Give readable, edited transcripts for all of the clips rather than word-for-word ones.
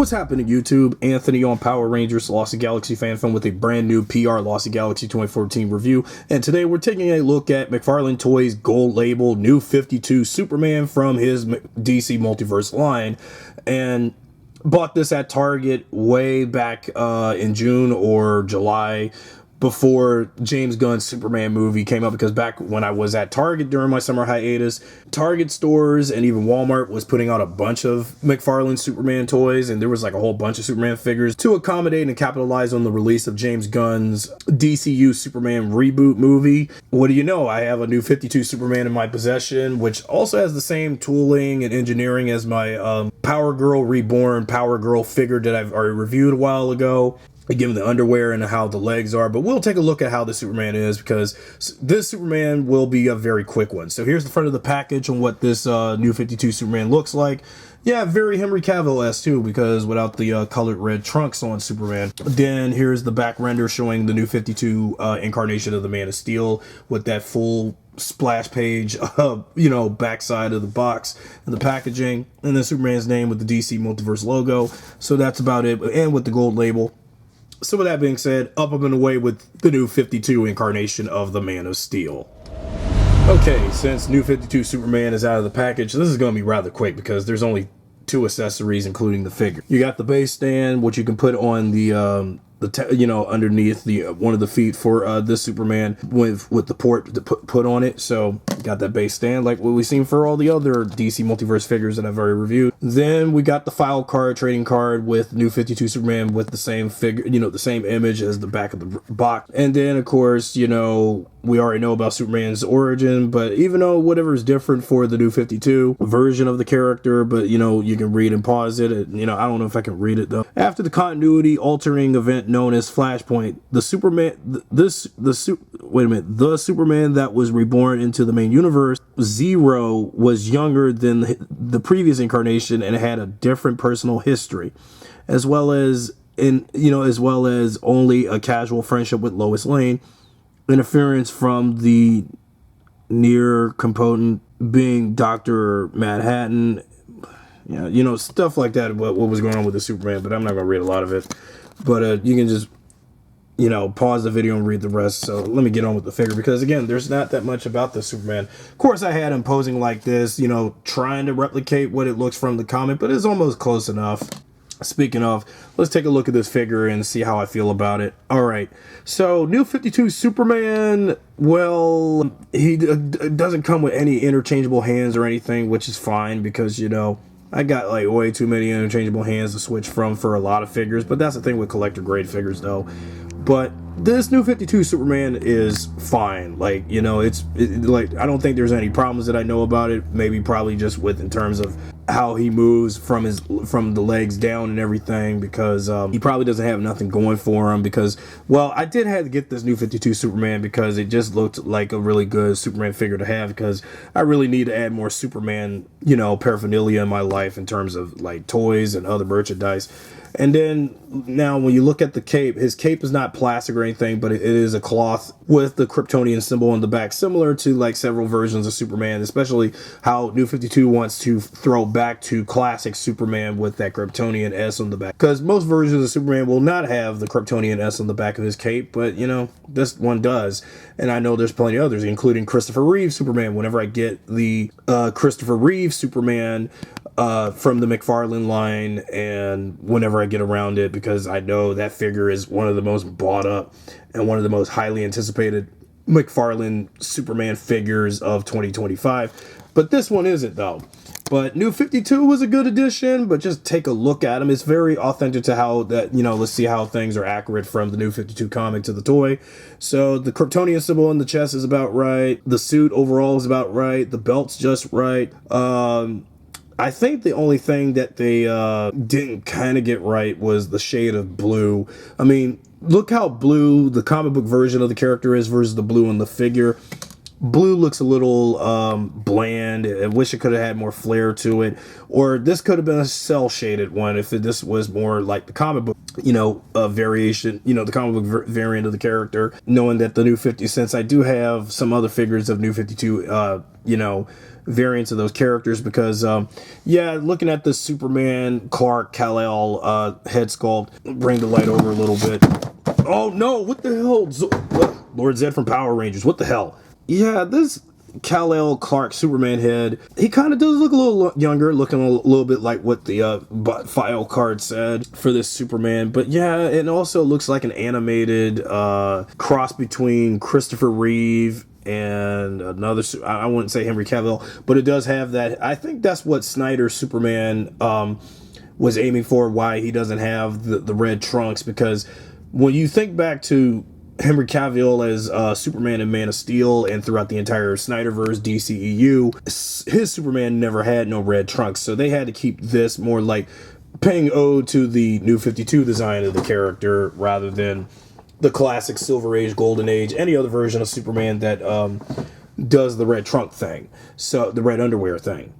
What's happening, YouTube? Anthony on Power Rangers Lost Galaxy fan film with a brand new PRLostGalaxy2014 review. And today we're taking a look at McFarlane Toys Gold Label New 52 Superman from his DC Multiverse line. And bought this at Target way back in June or July, before James Gunn's Superman movie came out, because back when I was at Target during my summer hiatus, Target stores and even Walmart was putting out a bunch of McFarlane Superman toys, and there was like a whole bunch of Superman figures to accommodate and capitalize on the release of James Gunn's DCU Superman reboot movie. What do you know? I have a new 52 Superman in my possession, which also has the same tooling and engineering as my Power Girl Reborn Power Girl figure that I've already reviewed a while ago. Given the underwear and how the legs are, but we'll take a look at how the Superman is, because this Superman will be a very quick one. So here's the front of the package on what this new 52 Superman looks like. Yeah, very Henry Cavill-esque too, because without the colored red trunks on Superman. Then here's the back render showing the new 52 incarnation of the Man of Steel with that full splash page, backside of the box and the packaging, and then Superman's name with the DC Multiverse logo. So that's about it, and with the gold label. So with that being said, up and away with the new 52 incarnation of the Man of Steel. Okay, since new 52 Superman is out of the package, this is going to be rather quick because there's only two accessories including the figure. You got the base stand, which you can put on the underneath the one of the feet for this Superman with the port to put on it. So got that base stand like what we've seen for all the other DC Multiverse figures that I've already reviewed. Then we got the file card, trading card with new 52 Superman with the same figure, the same image as the back of the box. And then of course, we already know about Superman's origin, but even though whatever is different for the new 52 version of the character, but you can read and pause it. I don't know if I can read it though. After the continuity altering event known as Flashpoint, the Superman, the Superman that was reborn into the main universe, Zero, was younger than the previous incarnation and had a different personal history, as well as only a casual friendship with Lois Lane, interference from the near component being Dr. Manhattan, stuff like that. What was going on with the Superman, but I'm not gonna read a lot of it. But you can just pause the video and read the rest. So let me get on with the figure, because again, there's not that much about the Superman. Of course, I had him posing like this, trying to replicate what it looks from the comic, but it's almost close enough. Speaking of, let's take a look at this figure and see how I feel about it. All right, so new 52 Superman, well, he doesn't come with any interchangeable hands or anything, which is fine, because I got like way too many interchangeable hands to switch from for a lot of figures. But that's the thing with collector grade figures though. But this new 52 Superman is fine. Like, like, I don't think there's any problems that I know about it. Probably just in terms of how he moves from the legs down and everything, because he probably doesn't have nothing going for him, because, well, I did have to get this new 52 Superman because it just looked like a really good Superman figure to have, because I really need to add more Superman, paraphernalia in my life in terms of like toys and other merchandise. And then now when you look at the cape, his cape is not plastic or anything, but it is a cloth with the Kryptonian symbol on the back, similar to like several versions of Superman, especially how New 52 wants to throw back to classic Superman with that Kryptonian S on the back. Because most versions of Superman will not have the Kryptonian S on the back of his cape, but this one does. And I know there's plenty of others, including Christopher Reeve Superman. Whenever I get the Christopher Reeve Superman from the McFarlane line, and whenever I get around it, because I know that figure is one of the most bought up and one of the most highly anticipated McFarlane Superman figures of 2025. But this one isn't though. But New 52 was a good addition, but just take a look at him. It's very authentic to how that, let's see how things are accurate from the New 52 comic to the toy. So the Kryptonian symbol on the chest is about right. The suit overall is about right. The belt's just right. I think the only thing that they didn't kind of get right was the shade of blue. I mean, look how blue the comic book version of the character is versus the blue in the figure. Blue looks a little bland. I wish it could have had more flair to it. Or this could have been a cell shaded one if this was more like the comic book. variation, the comic book variant of the character, knowing that the New 50, since I do have some other figures of New 52, variants of those characters, because, looking at the Superman, Clark, Kal-El, head sculpt, bring the light over a little bit. Oh no, what the hell? Lord Zed from Power Rangers, what the hell? Yeah, this Kal-El Clark Superman head, he kind of does look a little younger, looking a little bit like what the file card said for this Superman. But yeah, it also looks like an animated cross between Christopher Reeve and another, I wouldn't say Henry Cavill, but it does have that. I think that's what Snyder's Superman was aiming for, why he doesn't have the red trunks, because when you think back to Henry Cavill as Superman in Man of Steel and throughout the entire Snyderverse DCEU, his Superman never had no red trunks, so they had to keep this more like paying ode to the New 52 design of the character rather than the classic Silver Age, Golden Age, any other version of Superman that does the red trunk thing, so the red underwear thing.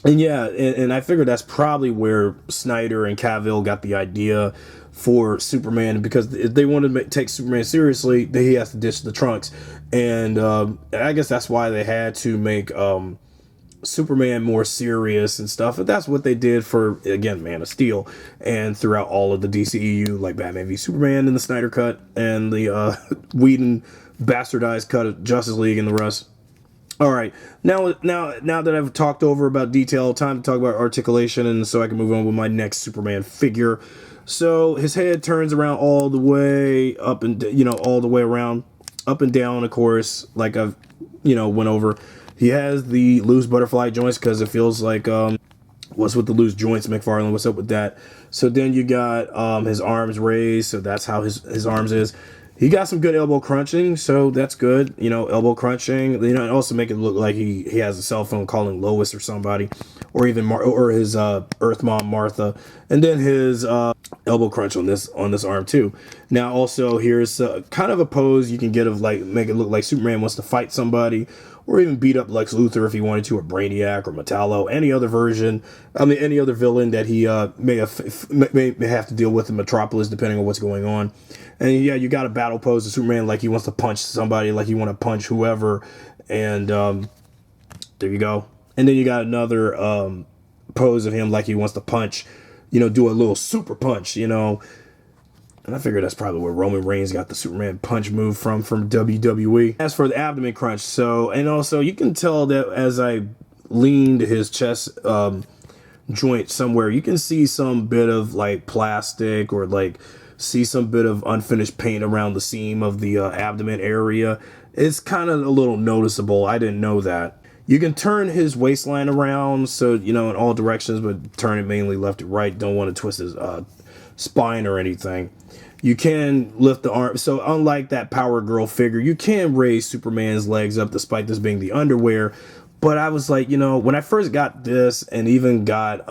And yeah, and I figured that's probably where Snyder and Cavill got the idea for Superman, because if they wanted to take Superman seriously, he has to ditch the trunks. And I guess that's why they had to make Superman more serious and stuff. And that's what they did for, again, Man of Steel, and throughout all of the DCEU, like Batman v Superman in the Snyder cut, and the Whedon bastardized cut of Justice League and the rest. All right, now that I've talked over about detail, time to talk about articulation, and so I can move on with my next Superman figure. So his head turns around all the way up, and all the way around, up and down, of course, like I've went over. He has the loose butterfly joints because it feels like what's with the loose joints, McFarlane? What's up with that? So then you got his arms raised, so that's how his arms is. He got some good elbow crunching, so that's good. Elbow crunching. Also make it look like he has a cell phone calling Lois or somebody, or even or his Earth mom Martha. And then his elbow crunch on this arm too. Now also here's kind of a pose you can get of like make it look like Superman wants to fight somebody, or even beat up Lex Luthor if he wanted to, or Brainiac, or Metallo, any other version. Any other villain that he may have to deal with in Metropolis, depending on what's going on. And yeah, you got a battle pose of Superman like he wants to punch somebody, like you want to punch whoever. And there you go. And then you got another pose of him like he wants to punch, do a little super punch, And I figured that's probably where Roman Reigns got the Superman punch move from WWE. As for the abdomen crunch, and also you can tell that as I leaned his chest joint somewhere, you can see some bit of like plastic, or like see some bit of unfinished paint around the seam of the abdomen area. It's kind of a little noticeable. I didn't know that. You can turn his waistline around, so in all directions, but turn it mainly left and right. Don't want to twist his spine or anything. You can lift the arm. So unlike that Power Girl figure, you can raise Superman's legs up despite this being the underwear. But I was like, when I first got this, and even got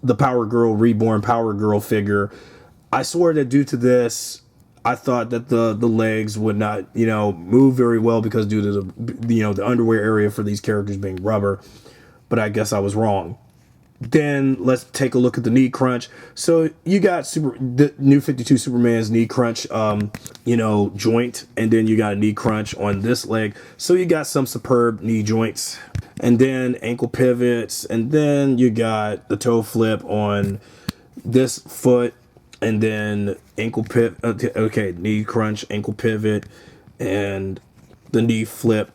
the Power Girl Reborn Power Girl figure, I swore that due to this, I thought that the legs would not, move very well, because due to the underwear area for these characters being rubber. But I guess I was wrong. Then let's take a look at the knee crunch. So you got the New 52 Superman's knee crunch, joint, and then you got a knee crunch on this leg. So you got some superb knee joints, and then ankle pivots, and then you got the toe flip on this foot, and then ankle pivot. Okay, knee crunch, ankle pivot, and the knee flip.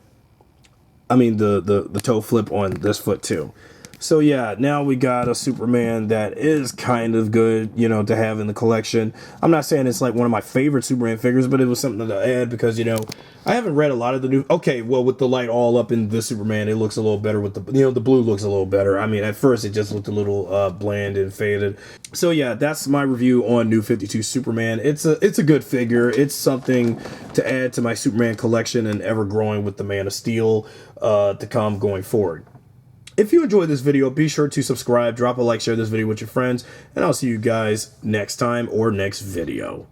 I mean the toe flip on this foot too. So yeah, now we got a Superman that is kind of good, to have in the collection. I'm not saying it's like one of my favorite Superman figures, but it was something to add because, I haven't read a lot of the new... Okay, well, with the light all up in the Superman, it looks a little better with the... the blue looks a little better. I mean, at first it just looked a little bland and faded. So yeah, that's my review on New 52 Superman. It's a good figure. It's something to add to my Superman collection, and ever growing with the Man of Steel to come going forward. If you enjoyed this video, be sure to subscribe, drop a like, share this video with your friends, and I'll see you guys next time or next video.